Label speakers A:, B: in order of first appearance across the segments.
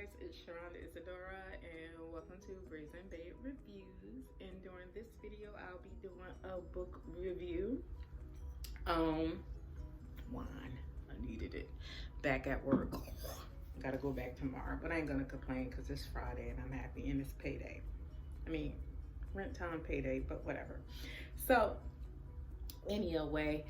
A: guys, it's Sharonda Isadora and welcome to Brazen Babe Reviews. And during this video I'll be doing a book review. Wine. I needed it. Back at work. Gotta go back tomorrow, but I ain't gonna complain because it's Friday and I'm happy and it's payday. I mean, rent time payday, but whatever. So anyway,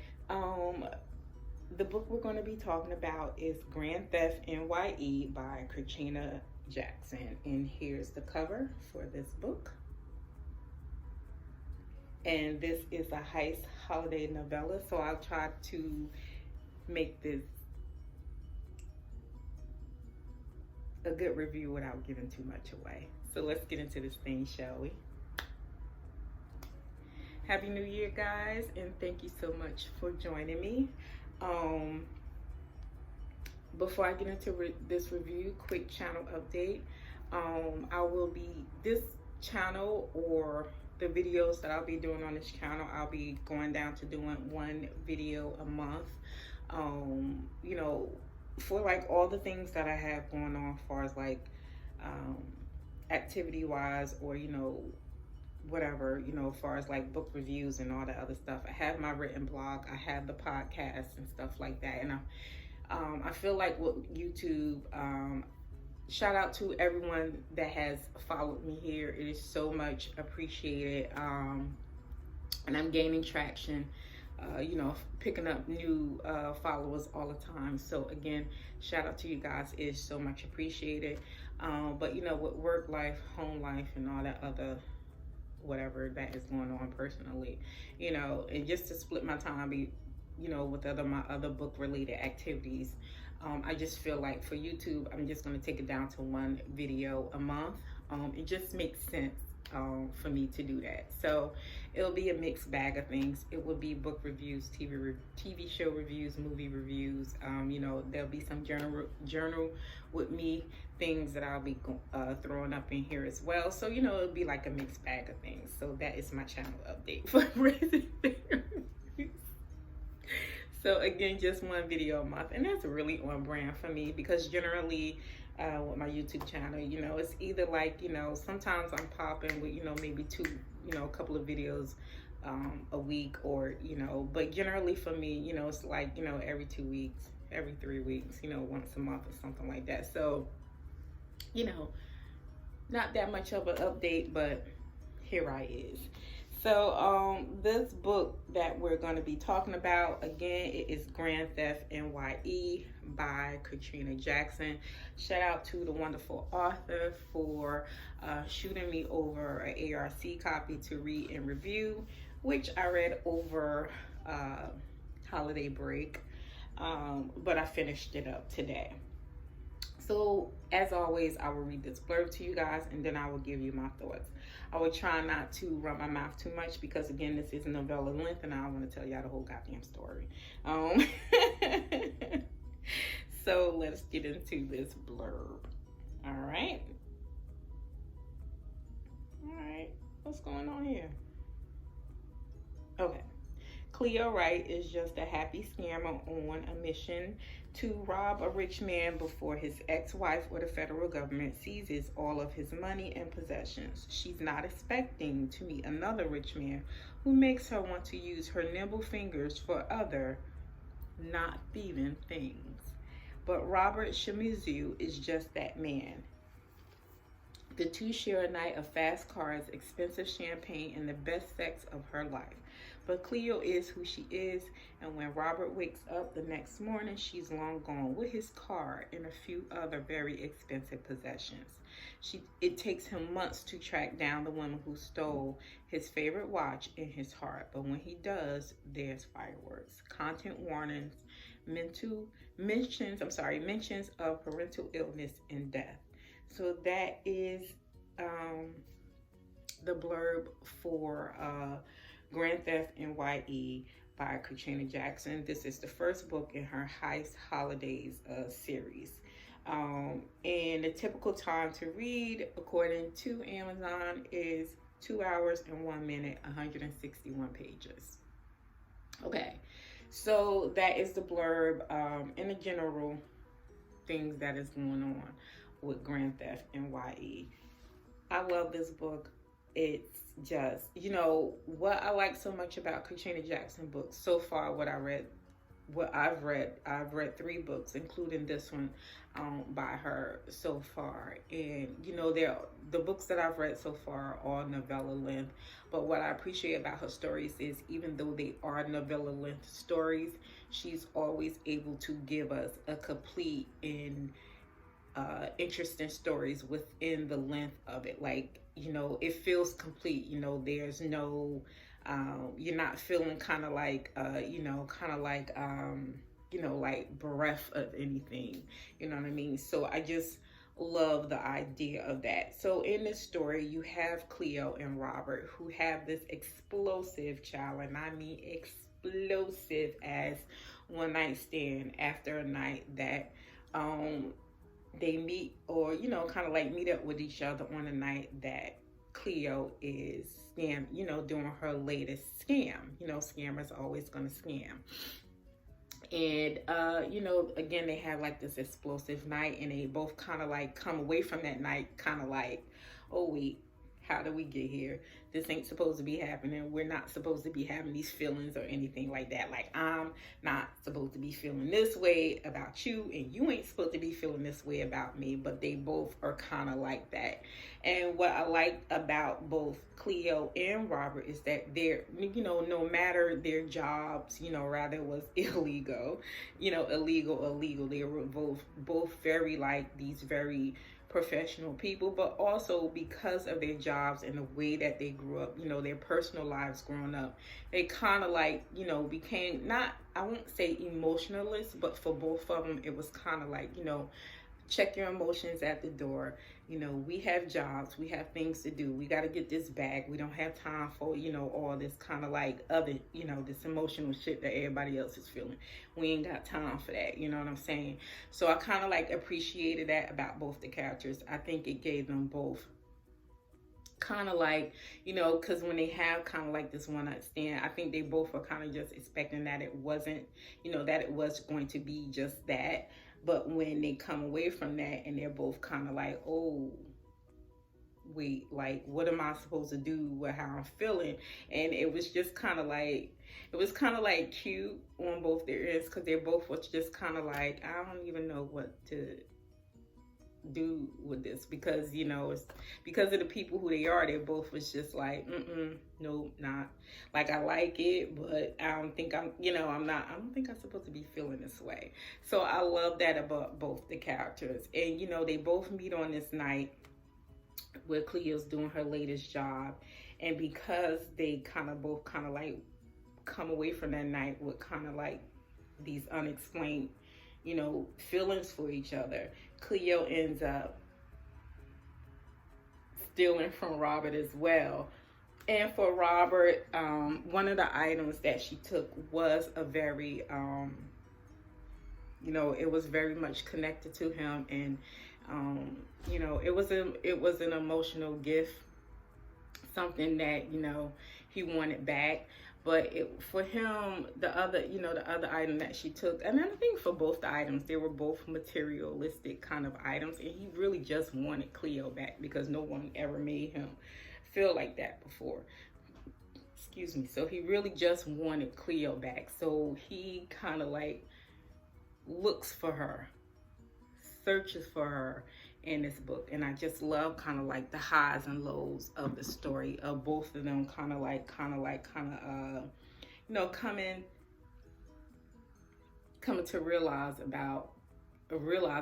A: the book we're going to be talking about is Grand Theft N.Y.E by Katrina Jackson. And here's the cover for this book. And this is a heist holiday novella, so I'll try to make this a good review without giving too much away. So let's get into this thing, shall we? Happy New Year, guys, and thank you so much for joining me. Before I get into this review, quick channel update. This channel, or the videos that I'll be doing on this channel, I'll be going down to doing one video a month. You know, for like all the things that I have going on as far as like activity wise, or you know, whatever, you know, as far as like book reviews and all that other stuff. I have my written blog, I have the podcast and stuff like that. And I feel like with YouTube, shout out to everyone that has followed me here. It is so much appreciated. And I'm gaining traction, you know, picking up new followers all the time. So again, shout out to you guys, it is so much appreciated. But you know, with work life, home life, and all that other whatever that is going on personally, you know, and just to split my time, you know, with my other book related activities, I just feel like for YouTube, I'm just going to take it down to one video a month. It just makes sense for me to do that. So it'll be a mixed bag of things. It will be book reviews, TV show reviews, movie reviews. You know, there'll be some journal with me things that I'll be throwing up in here as well. So, you know, it'll be like a mixed bag of things. So that is my channel update for Brazen Babe Reviews. So again, just one video a month, and that's really on brand for me, because generally with my YouTube channel, you know, it's either like, you know, sometimes I'm popping with, you know, maybe a couple of videos a week, or, you know, but generally for me, you know, it's like, you know, every 2 weeks, every 3 weeks, you know, once a month or something like that. So, you know, not that much of an update, but here I is. So this book that we're going to be talking about, again, it is Grand Theft N.Y.E by Katrina Jackson. Shout out to the wonderful author for shooting me over an ARC copy to read and review, which I read over holiday break, but I finished it up today. So as always, I will read this blurb to you guys, and then I will give you my thoughts. I will try not to run my mouth too much, because again, this is novella length and I want to tell y'all the whole goddamn story. So let's get into this blurb. All right, what's going on here? Okay. Cleo Wright is just a happy scammer on a mission to rob a rich man before his ex-wife or the federal government seizes all of his money and possessions. She's not expecting to meet another rich man who makes her want to use her nimble fingers for other, not thieving things. But Robert Shimizu is just that man. The two share a night of fast cars, expensive champagne, and the best sex of her life. But Cleo is who she is, and when Robert wakes up the next morning, she's long gone with his car and a few other very expensive possessions. It takes him months to track down the woman who stole his favorite watch and his heart, but when he does, there's fireworks, content warnings, mentions of parental illness and death. So that is the blurb for Grand Theft N.Y.E by Katrina Jackson. This is the first book in her Heist Holidays series. And the typical time to read, according to Amazon, is 2 hours and 1 minute, 161 pages. Okay, so that is the blurb in the general things that is going on. with Grand Theft N.Y.E. I love this book. It's just, what I like so much about Katrina Jackson books so far, I've read three books, including this one, by her so far. And, the books that I've read so far are all novella length. But what I appreciate about her stories is even though they are novella length stories, she's always able to give us a complete and interesting stories within the length of it. Like, it feels complete. There's no, you're not feeling kind of like, like bereft of anything. You know what I mean? So I just love the idea of that. So in this story, you have Cleo and Robert who have this explosive child, and I mean explosive as one night stand after a night that they meet, or kind of like meet up with each other on a night that Cleo is doing her latest scam. Scammers always gonna scam. And again, they have like this explosive night, and they both kind of like come away from that night kind of like, oh wait, how do we get here? This ain't supposed to be happening. We're not supposed to be having these feelings or anything like that. Like, I'm not supposed to be feeling this way about you, and you ain't supposed to be feeling this way about me. But they both are kind of like that. And what I like about both Cleo and Robert is that they're, no matter their jobs, rather was illegal, illegal. They were both very like these very professional people, but also because of their jobs and the way that they grew up, their personal lives growing up, they kind of like, became not, I won't say emotionalist, but for both of them, it was kind of like, check your emotions at the door. We have jobs, we have things to do. We got to get this bag. We don't have time for, all this kind of like other, this emotional shit that everybody else is feeling. We ain't got time for that. You know what I'm saying? So I kind of like appreciated that about both the characters. I think it gave them both kind of like, because when they have kind of like this one night stand, I think they both were kind of just expecting that it wasn't, that it was going to be just that. But when they come away from that and they're both kind of like, oh, wait, like, what am I supposed to do with how I'm feeling? And it was just kind of like, cute on both their ends, because they both was just kind of like, I don't even know what to do with this, because it's because of the people who they are. They both was just like, nope, not like, I like it, but I don't think I'm I don't think I'm supposed to be feeling this way. So I love that about both the characters. And they both meet on this night where Cleo's doing her latest job, and because they both like come away from that night with kind of like these unexplained feelings for each other, Cleo ends up stealing from Robert as well. And for Robert, one of the items that she took was a very, it was very much connected to him, and it was an emotional gift, something that he wanted back. But for him, the other item that she took, and I think for both the items, they were both materialistic kind of items, and he really just wanted Cleo back because no one ever made him feel like that before. Excuse me. So he really just wanted Cleo back. So he kind of like looks for her, searches for her in this book. And I just love kind of like the highs and lows of the story of both of them coming to realize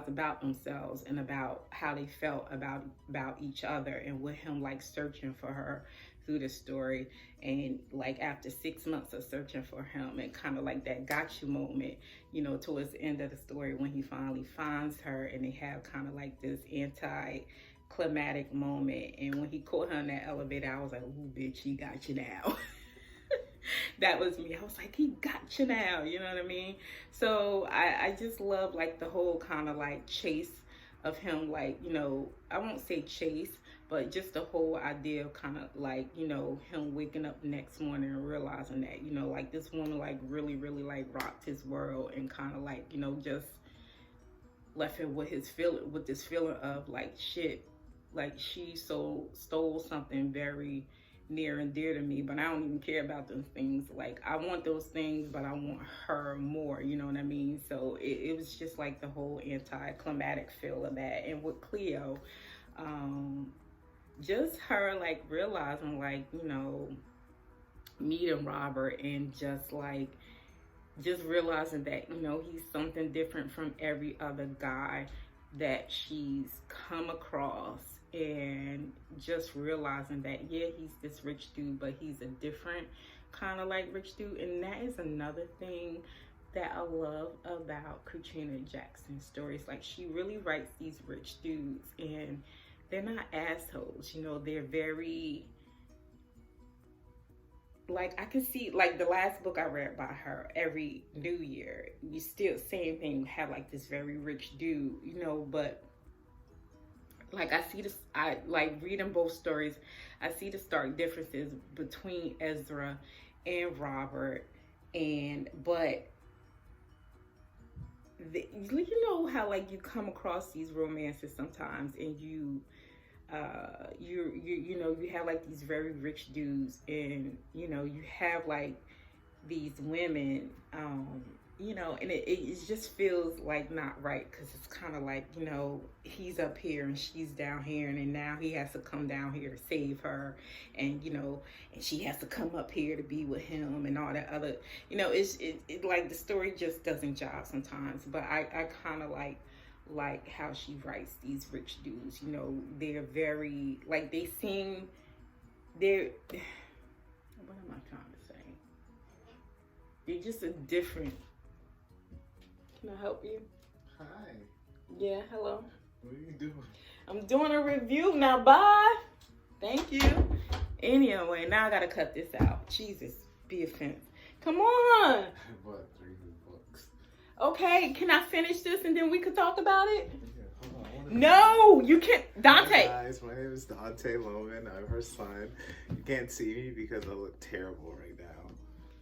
A: about themselves and about how they felt about each other, and with him like searching for her through the story. And like after 6 months of searching for him, and kind of like that got you moment, towards the end of the story when he finally finds her, and they have kind of like this anti-climatic moment. And when he caught her in that elevator, I was like, ooh, bitch, he got you now. That was me. I was like, he got you now. You know what I mean? So I just love like the whole kind of like chase of him, like, I won't say chase, but just the whole idea of kind of like, him waking up the next morning and realizing that, like this woman like really, really like rocked his world, and kind of like, just left him with this feeling of like, shit, like she stole something very near and dear to me, but I don't even care about those things. Like, I want those things, but I want her more, you know what I mean? So it was just like the whole anticlimactic feel of that. And with Cleo, just her like realizing, like, you know, meeting Robert, and just realizing that, you know, he's something different from every other guy that she's come across, and just realizing that, yeah, he's this rich dude, but he's a different kind of like rich dude. And that is another thing that I love about Katrina Jackson's stories. Like, she really writes these rich dudes, and they're not assholes, you know. They're very, like, I can see, like, the last book I read by her, every New Year, you still, same thing, have like this very rich dude, you know. But like, I see this, I like reading both stories, I see the stark differences between Ezra and Robert. And but you know how, like, you come across these romances sometimes, and you know, you have like these very rich dudes, and you know, you have like these women, you know, and it just feels like not right, because it's kind of like, you know, he's up here and she's down here, and now he has to come down here to save her, and you know, and she has to come up here to be with him, and all that other, you know, it like the story just doesn't jive sometimes. But I kind of like how she writes these rich dudes, you know. They're very, like, they're what am I trying to say, they're just a different. Can I help you?
B: Hi.
A: Yeah, hello.
B: What are you doing?
A: I'm doing a review now. Bye. Thank you. Anyway, now I gotta cut this out. Jesus, be offensive. Come on.
B: I bought 3 new books.
A: Okay, can I finish this and then we could talk about it?
B: Yeah, hold on.
A: No, you can't. Dante.
B: Hi guys, my name is Dante Loman. I'm her son. You can't see me because I look terrible right now.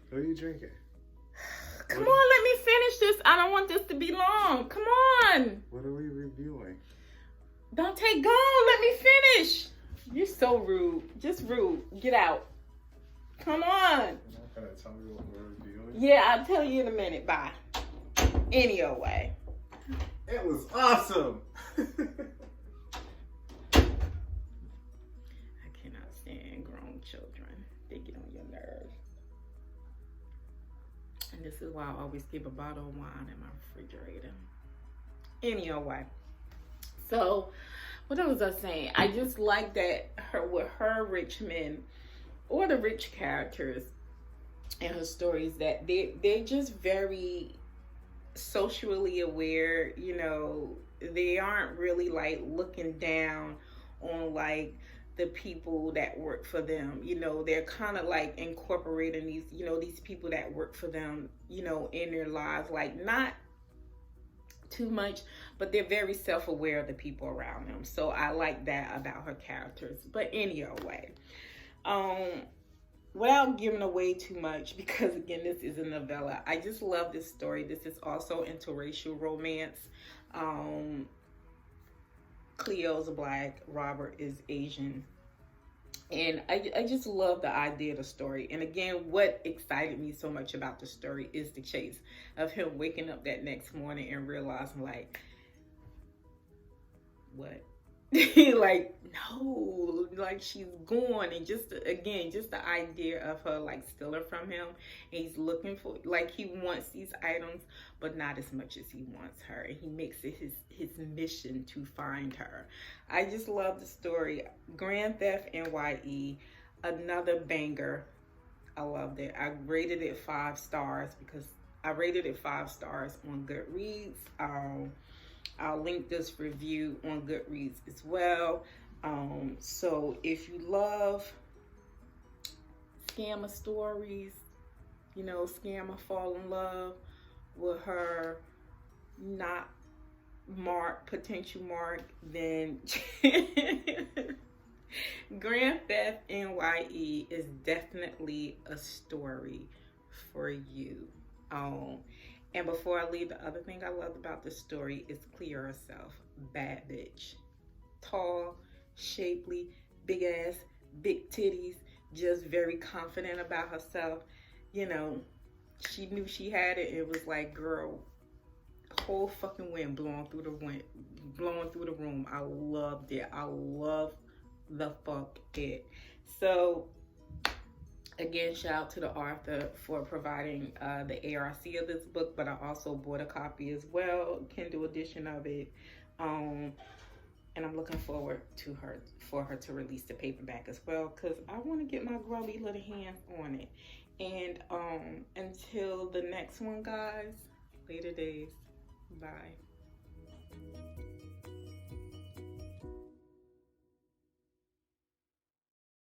B: What are you drinking?
A: Come on, let me finish this. I don't want this to be long. Come on.
B: What are we reviewing?
A: Dante, go. Let me finish. You're so rude. Just rude. Get out. Come on.
B: You're not gonna tell me what we're reviewing?
A: Yeah, I'll tell you in a minute. Bye. Anyway.
B: It was awesome.
A: I cannot stand grown children. They get on your nerves. And this is why I always keep a bottle of wine in my refrigerator. Anyway. So, what was I saying? I just like that with her rich men, or the rich characters in her stories, that they're just very socially aware, you know. They aren't really like looking down on like the people that work for them, you know. They're kind of like incorporating these, you know, these people that work for them, you know, in their lives, like not too much, but they're very self-aware of the people around them. So I like that about her characters. But anyway, without giving away too much, because again, this is a novella, I just love this story. This is also interracial romance. Cleo's black, Robert is Asian. And I just love the idea of the story. And again, what excited me so much about the story is the chase of him waking up that next morning and realizing, like, what? Like, no, like, she's gone. And just, again, just the idea of her, like, stealing from him. And he's looking for, like, he wants these items, but not as much as he wants her. And he makes it his mission to find her. I just love the story. Grand Theft N.Y.E, another banger. I loved it. I rated it 5 stars because I rated it 5 stars on Goodreads. I'll link this review on Goodreads as well. So if you love scammer stories, you know, scammer fall in love with her not potential mark, then Grand Theft N.Y.E is definitely a story for you. And before I leave, the other thing I loved about this story is Cleo herself. Bad bitch. Tall, shapely, big ass, big titties, just very confident about herself. You know, she knew she had it. It was like, girl, whole fucking wind blowing through the room. I loved it. I love the fuck it. So again, shout out to the author for providing the ARC of this book, but I also bought a copy as well, Kindle edition of it. And I'm looking forward to for her to release the paperback as well, because I want to get my grubby little hands on it. And until the next one, guys, later days. Bye.